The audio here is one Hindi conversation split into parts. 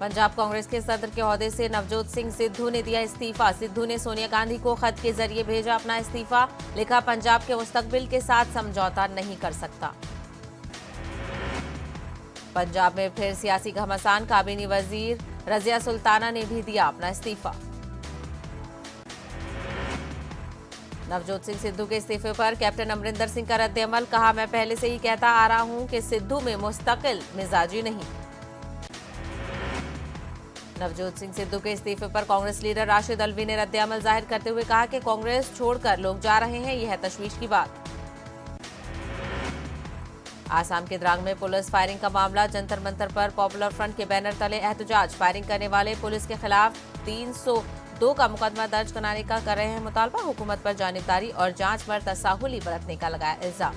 पंजाब कांग्रेस के सदर के ओहदे से नवजोत सिंह सिद्धू ने दिया इस्तीफा। सिद्धू ने सोनिया गांधी को खत के जरिए भेजा अपना इस्तीफा। लिखा, पंजाब के मुस्तकबिल के साथ समझौता नहीं कर सकता। पंजाब में फिर सियासी घमासान। काबीना वजीर रजिया सुल्ताना ने भी दिया अपना इस्तीफा। नवजोत सिंह सिद्धू के इस्तीफे पर कैप्टन अमरिंदर सिंह का रद्द-ए-अमल। कहा, मैं पहले से ही कहता आ रहा हूं कि सिद्धू में मुस्तकिल मिजाजी नहीं। नवजोत सिंह सिद्धू के इस्तीफे पर कांग्रेस लीडर राशिद अलवी ने रद्द-ए-अमल जाहिर करते हुए कहा कि कांग्रेस छोड़कर लोग जा रहे हैं, यह है तशवीश की बात। आसाम के द्रांग में पुलिस फायरिंग का मामला। जंतर मंतर पर पॉपुलर फ्रंट के बैनर तले एहतजाज। फायरिंग करने वाले पुलिस के खिलाफ 302 का मुकदमा दर्ज कराने का कर रहे हैं मुतालबा। हुकूमत पर जानिबदारी और जांच पर तसाहुली बरतने का लगाया इल्जाम।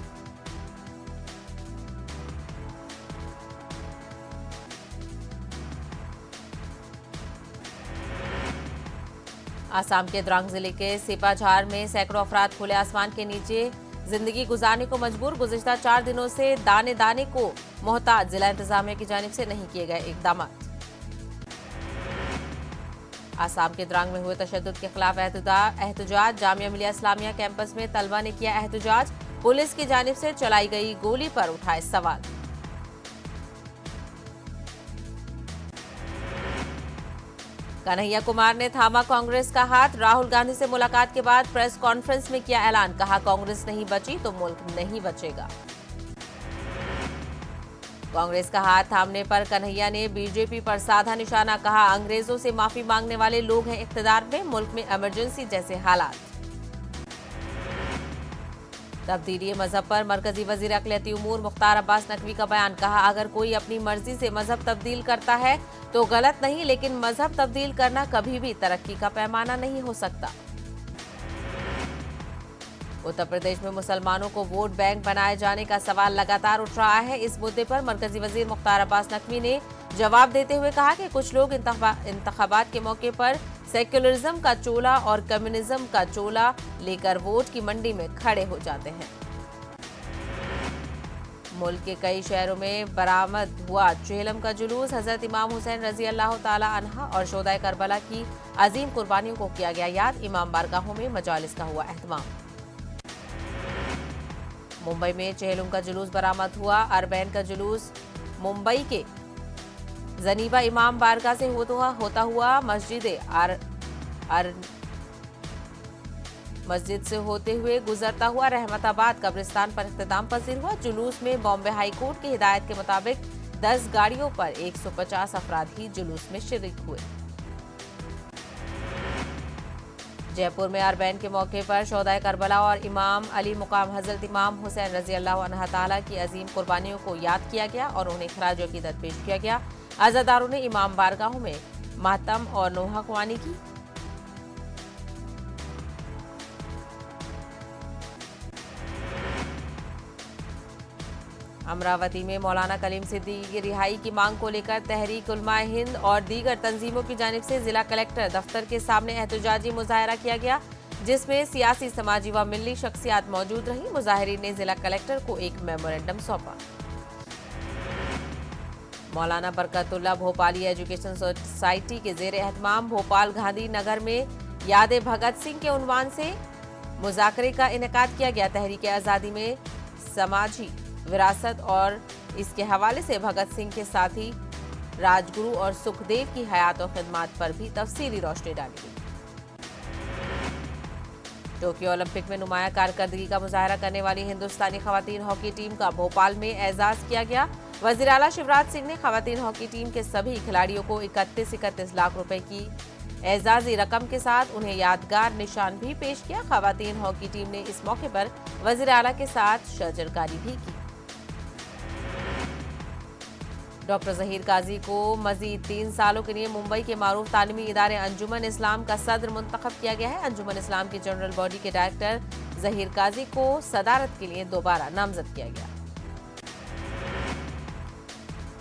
आसाम के द्रांग जिले के सिपाझार में सैकड़ों अफराद खुले आसमान के नीचे जिंदगी गुजारने को मजबूर। गुज़िश्ता 4 दिनों से दाने दाने को मोहताज। जिला इंतजामिया की जानिब से नहीं किए गए इकदाम। आसाम के द्रांग में हुए तशद्दुद के खिलाफ एहतजाज। जामिया मिलिया इस्लामिया कैंपस में तलबा ने किया एहतजाज। पुलिस की जानिब से चलाई गई गोली पर उठाए सवाल। कन्हैया कुमार ने थामा कांग्रेस का हाथ। राहुल गांधी से मुलाकात के बाद प्रेस कॉन्फ्रेंस में किया ऐलान। कहा, कांग्रेस नहीं बची तो मुल्क नहीं बचेगा। कांग्रेस का हाथ थामने पर कन्हैया ने बीजेपी पर साधा निशाना। कहा, अंग्रेजों से माफी मांगने वाले लोग हैं इख्तिदार में, मुल्क में इमरजेंसी जैसे हालात। तब्दीली मजहब पर मरकजी वजीर अक़लियती उमूर मुख्तार अब्बास नकवी का बयान। कहा, अगर कोई अपनी मर्जी से मजहब तब्दील करता है तो गलत नहीं, लेकिन मजहब तब्दील करना कभी भी तरक्की का पैमाना नहीं हो सकता। उत्तर प्रदेश में मुसलमानों को वोट बैंक बनाए जाने का सवाल लगातार उठ रहा है। इस मुद्दे पर मरकजी वजीर मुख्तार अब्बास नकवी ने जवाब देते हुए कहा कि कुछ लोग इंतखाबात के मौके पर सेक्युलरिज्म का चोला और कम्युनिज्म का चोला लेकर वोट की मंडी में खड़े हो जाते हैं। मुल्क के कई शहरों में बरामद हुआ चेहलम का जुलूस। हजरत इमाम हुसैन रजी अल्लाह ताला अन्हा और शोहदाए करबला की अजीम कुर्बानियों को किया गया याद। इमाम बारगाहों में मजालिस का हुआ एहतमाम। मुंबई में चेहलम का जुलूस बरामद हुआ। अरबैन का जुलूस मुंबई के जनीबा इमाम बारगाह से होता हुआ मस्जिद से होते हुए गुजरता हुआ रहमताबाद कब्रिस्तान पर इख्तिताम पजीर हुआ। जुलूस में बॉम्बे हाई कोर्ट की हिदायत के मुताबिक 10 गाड़ियों पर 150 अफराद ही जुलूस में शरीक हुए। जयपुर में अरबैन के मौके पर शोहदाए करबला और इमाम अली मुकाम हजरत इमाम हुसैन रजी अल्लाह अन्हु ताला की अजीम कुर्बानियों को याद किया गया और उन्हें खराज अकीदत पेश किया गया। अज़ादारों ने इमाम बारगाहों में मातम और नोहा ख्वानी की। अमरावती में मौलाना कलीम सिद्दीकी की रिहाई की मांग को लेकर तहरीक उलमाए हिंद और दीगर तंजीमों की जानिब से जिला कलेक्टर दफ्तर के सामने एहतजाजी मुजाहरा किया गया, जिसमें सियासी, समाजी व मिल्ली शख्सियात मौजूद रही। मुजाहिरीन ने जिला कलेक्टर को एक मेमोरेंडम सौंपा। मौलाना बरकतुल्लाह भोपाली एजुकेशन सोसाइटी के जेर एहतमाम भोपाल गांधी नगर में याद भगत सिंह के उन्वान से मुज़ाकरे का इनेकाद किया गया। तहरीक आज़ादी में समाजी विरासत और इसके हवाले से भगत सिंह के साथी राजगुरु और सुखदेव की हयात और खिदमात पर भी तफसीली रोशनी डाली गई। टोक्यो ओलंपिक में नुमाया कारकर्दगी का मुजाहरा करने वाली हिंदुस्तानी खवातीन हॉकी टीम का भोपाल में एजाज किया गया। वजीर आला शिवराज सिंह ने खवातीन हॉकी टीम के सभी खिलाड़ियों को 31 लाख रुपए की एजाजी रकम के साथ उन्हें यादगार निशान भी पेश किया। खवातीन हॉकी टीम ने इस मौके पर वजीर आला के साथ शजरकारी भी की। डॉक्टर जहीर काजी को मजीद 3 सालों के लिए मुंबई के मारूफ तालीमी इदारे अंजुमन इस्लाम का सदर मुंतखब किया गया है। अंजुमन इस्लाम की जनरल बॉडी के डायरेक्टर जहीर काजी को सदारत के लिए दोबारा नामजद किया गया।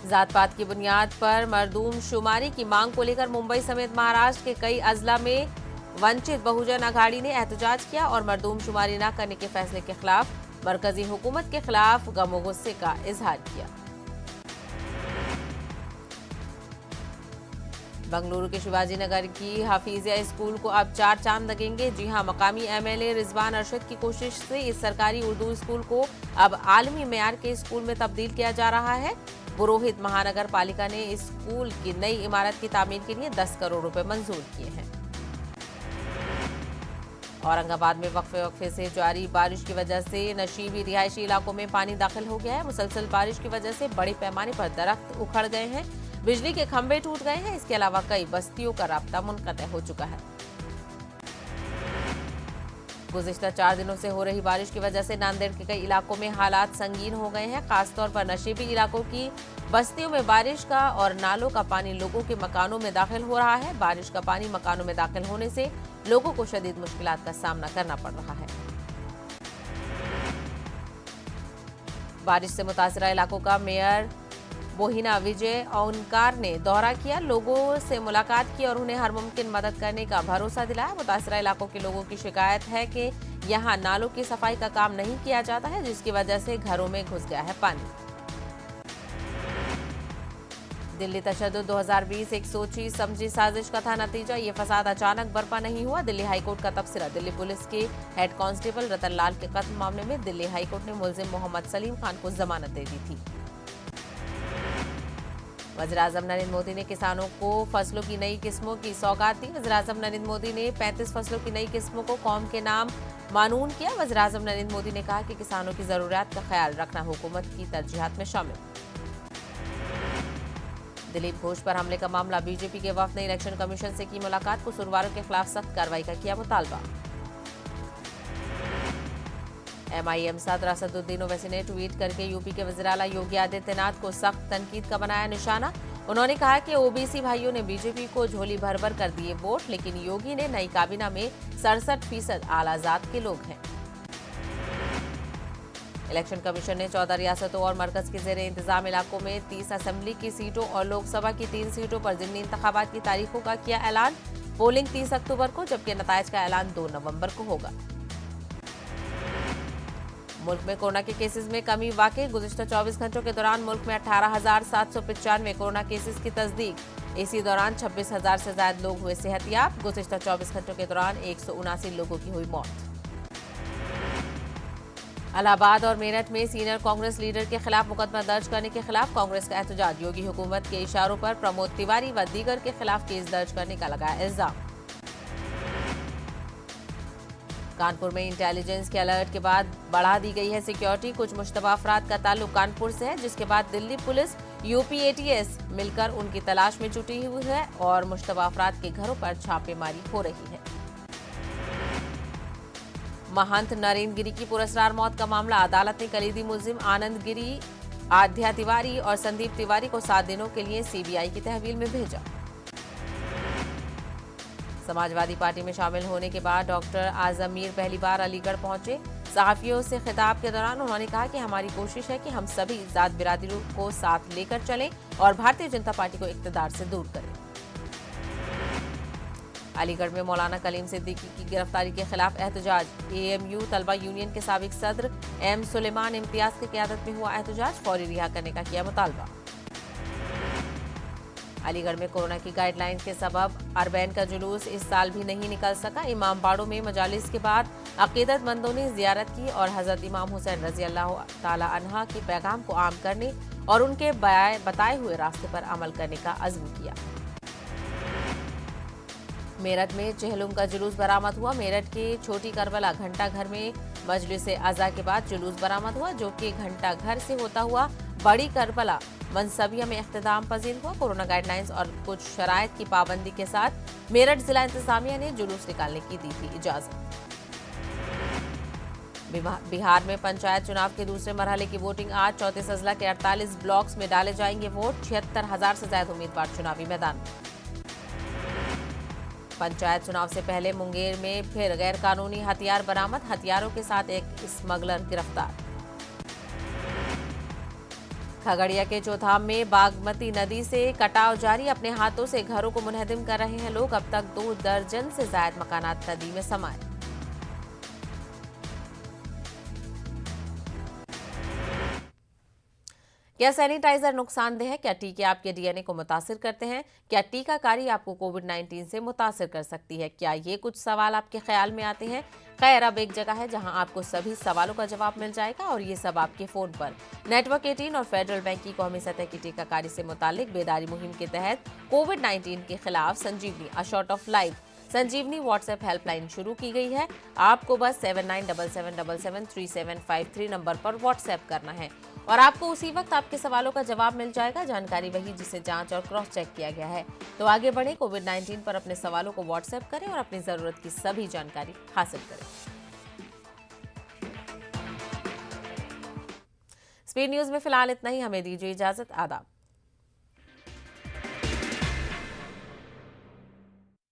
जात पात की बुनियाद पर मरदूम शुमारी की मांग को लेकर मुंबई समेत महाराष्ट्र के कई अजला में वंचित बहुजन अघाड़ी ने एहतजाज किया और मरदूम शुमारी न करने के फैसले के खिलाफ मरकजी हुकूमत के खिलाफ गम गुस्से का इजहार किया। बंगलुरु के शिवाजी नगर की हफीजिया स्कूल को अब 4 चांद लगेंगे। जी हां, मकामी एमएलए रिजवान अरशद की कोशिश से इस सरकारी उर्दू स्कूल को अब आलमी मेयार के स्कूल में तब्दील किया जा रहा है। पुरोहित महानगर पालिका ने इस स्कूल की नई इमारत की तामीर के लिए 10 करोड़ रुपए मंजूर किए हैं। औरंगाबाद में वक्फे से जारी बारिश की वजह से नशीबी रिहायशी इलाकों में पानी दाखिल हो गया है। मुसलसल बारिश की वजह से बड़े पैमाने पर दरख्त उखड़ गए हैं, बिजली के खंभे टूट गए हैं। इसके अलावा कई बस्तियों का राब्ता मुनक़ते हो चुका है। गुज़िश्ता 4 दिनों से हो रही बारिश की वजह से नांदेड़ के कई इलाकों में हालात संगीन हो गए हैं। खासतौर पर नशीबी इलाकों की बस्तियों में बारिश का और नालों का पानी लोगों के मकानों में दाखिल हो रहा है। बारिश का पानी मकानों में दाखिल होने से लोगों को शदीद मुश्किलात का सामना करना पड़ रहा है। बारिश से मुतासरा इलाकों का मेयर बोहिना विजय ओनकार ने दौरा किया, लोगों से मुलाकात की और उन्हें हर मुमकिन मदद करने का भरोसा दिलाया। मुतासरा इलाकों के लोगों की शिकायत है कि यहां नालों की सफाई का काम नहीं किया जाता है, जिसकी वजह से घरों में घुस गया है पानी। दिल्ली तशद्दुद 2020 एक सोची समझी साजिश का था नतीजा। ये फसाद अचानक बर्पा नहीं हुआ। दिल्ली हाईकोर्ट का तबसरा। दिल्ली पुलिस के हेड कांस्टेबल रतन लाल के कत्ल मामले में दिल्ली हाईकोर्ट ने मुलजिम मोहम्मद सलीम खान को जमानत दे दी थी। वज़ीर-ए-आज़म नरेंद्र मोदी ने किसानों को फसलों की नई किस्मों की सौगात दी। वज़ीर-ए-आज़म नरेंद्र मोदी ने 35 फसलों की नई किस्मों को कौम के नाम मानून किया। वज़ीर-ए-आज़म नरेंद्र मोदी ने कहा कि किसानों की जरूरियात का ख्याल रखना हुकूमत की तरजीहात में शामिल। दिलीप घोष पर हमले का मामला। बीजेपी के वफ्द ने इलेक्शन कमीशन से की मुलाकात, कसूरवारों के खिलाफ सख्त कार्रवाई का किया मुतालबा। एमआईएम सदर असदुद्दीन ओवैसी ने ट्वीट करके यूपी के वज़ीर आला योगी आदित्यनाथ को सख्त तनकीद का बनाया निशाना। उन्होंने कहा कि ओबीसी भाइयों ने बीजेपी को झोली भर भर कर दिए वोट, लेकिन योगी ने नई काबीना में 67% आलाजात के लोग हैं। इलेक्शन कमीशन ने 14 रियासतों और मरकज के ज़ेरे इंतजाम इलाकों में 30 असेंबली की सीटों और लोकसभा की 3 सीटों पर ज़िमनी इंतखाबात की तारीखों का किया ऐलान। पोलिंग 30 अक्टूबर को, जबकि नताइज का ऐलान 2 नवंबर को होगा। मुल्क में कोरोना के केसेस में कमी वाक़ई। गुज़िश्ता 24 घंटों के दौरान मुल्क में 18,795 कोरोना केसेस की तस्दीक। इसी दौरान 26,000 से ज्यादा लोग हुए सेहतियाब। गुज़िश्ता 24 घंटों के दौरान 179 लोगों की हुई मौत। इलाहाबाद और मेरठ में सीनियर कांग्रेस लीडर के खिलाफ मुकदमा दर्ज करने के खिलाफ कांग्रेस का एहतजाज। योगी हुकूमत के इशारों पर प्रमोद तिवारी व दीगर के खिलाफ केस दर्ज करने का लगाया इल्जाम। कानपुर में इंटेलिजेंस के अलर्ट के बाद बढ़ा दी गई है सिक्योरिटी। कुछ मुश्तबा अफराद का ताल्लुक कानपुर से है, जिसके बाद दिल्ली पुलिस यूपी एटीएस मिलकर उनकी तलाश में जुटी हुई है और मुश्तबा अफराद के घरों पर छापेमारी हो रही है। महंत नरेंद्र गिरी की पुरस्कार मौत का मामला। अदालत ने कलीदी मुलजिम आनंद गिरी, आध्या तिवारी और संदीप तिवारी को 7 दिनों के लिए सीबीआई की तहवील में भेजा। समाजवादी पार्टी में शामिल होने के बाद डॉक्टर आजम मीर पहली बार अलीगढ़ पहुंचे। सहाफियों से खिताब के दौरान उन्होंने कहा कि हमारी कोशिश है कि हम सभी जात बिरादरी को साथ लेकर चलें और भारतीय जनता पार्टी को इक़्तिदार से दूर करें। अलीगढ़ में मौलाना कलीम सिद्दीकी की गिरफ्तारी के खिलाफ एहतजाज। एएमयू तलबा यूनियन के साबिक सदर एम सुलेमान इम्तियाज की क़यादत में हुआ एहतजाज। फौरी रिहा करने का किया मुतालबा। अलीगढ़ में कोरोना की गाइडलाइन के सबब अरबैन का जुलूस इस साल भी नहीं निकल सका। इमाम बाड़ों में मजालिस के बाद अकीदतमंदों ने जियारत की और हजरत इमाम हुसैन रजी अल्लाह ताला अन्हा के पैगाम को आम करने और उनके बताए हुए रास्ते पर अमल करने का अज़्म किया। मेरठ में चहलुम का जुलूस बरामद हुआ। मेरठ के छोटी करबला घंटा घर में मजलिस अज़ा के बाद जुलूस बरामद हुआ, जो कि घंटा घर से होता हुआ बड़ी करबला मनसबिया में इख्तिताम पजीर हुआ। कोरोना गाइडलाइंस और कुछ शराइत की पाबंदी के साथ मेरठ जिला इंतजामिया ने जुलूस निकालने की दी थी इजाजत। बिहार में पंचायत चुनाव के दूसरे मरहले की वोटिंग आज। 34 अजला के 48 ब्लॉक्स में डाले जाएंगे वोट। 76,000 से ज्यादा उम्मीदवार चुनावी मैदान में। पंचायत चुनाव से पहले मुंगेर में फिर गैर कानूनी हथियार बरामद। हथियारों के साथ एक स्मगलर गिरफ्तार। खगड़िया के चौथाम में बागमती नदी से कटाव जारी। अपने हाथों से घरों को मुनहदिम कर रहे हैं लोग। अब तक 2 दर्जन से ज्यादा मकानात नदी में समाये। क्या सैनिटाइजर नुकसानदेह है? क्या टीके आपके डीएनए को मुतासिर करते हैं? क्या टीकाकारी आपको कोविड-19 से मुतासिर कर सकती है? क्या ये कुछ सवाल आपके ख्याल में आते हैं? खैर, अब एक जगह है जहां आपको सभी सवालों का जवाब मिल जाएगा, और ये सब आपके फोन पर। नेटवर्क 18 और फेडरल बैंक की कौमी सतह की टीकाकारी से मुतालिक बेदारी मुहिम के तहत कोविड-19 के खिलाफ Sanjeevani a shot of life Sanjeevani WhatsApp helpline शुरू की गई है। आपको बस 7977773753 नंबर पर व्हाट्सएप करना है और आपको उसी वक्त आपके सवालों का जवाब मिल जाएगा। जानकारी वही जिसे जांच और क्रॉस चेक किया गया है। तो आगे बढ़े, कोविड-19 पर अपने सवालों को व्हाट्सएप करें और अपनी जरूरत की सभी जानकारी हासिल करें। स्पीड न्यूज में फिलहाल इतना ही। हमें दीजिए इजाजत। आदाब।